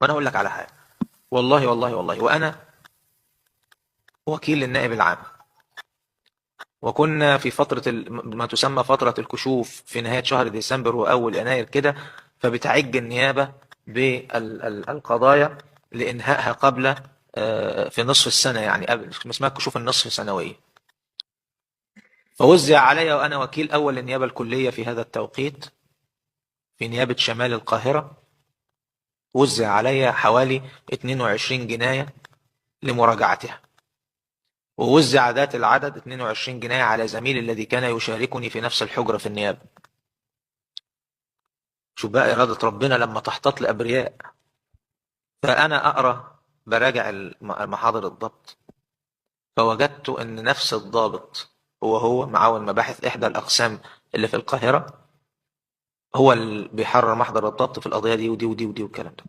وانا اقول لك على حاجه، والله والله والله، وانا وكيل للنائب العام، وكنا في فتره ما تسمى فتره الكشوف في نهايه شهر ديسمبر واول يناير كده، فبتعج النيابه بالقضايا لانهائها قبل في نصف السنه، يعني قبل اسمها كشوف النصف سنويه. فوزع علي وانا وكيل اول النيابه الكليه في هذا التوقيت في نيابه شمال القاهره، وزع علي حوالي 22 جنايه لمراجعتها، ووزع ذات العدد 22 جنيه على زميلي الذي كان يشاركني في نفس الحجرة في النيابة. شوف بقى إرادة ربنا لما تحتاط لأبرياء. فأنا أقرأ براجع محاضر الضبط، فوجدت أن نفس الضابط هو معاون مباحث إحدى الأقسام اللي في القاهرة، هو اللي بيحرر محضر الضبط في القضية دي ودي ودي ودي والكلام ده.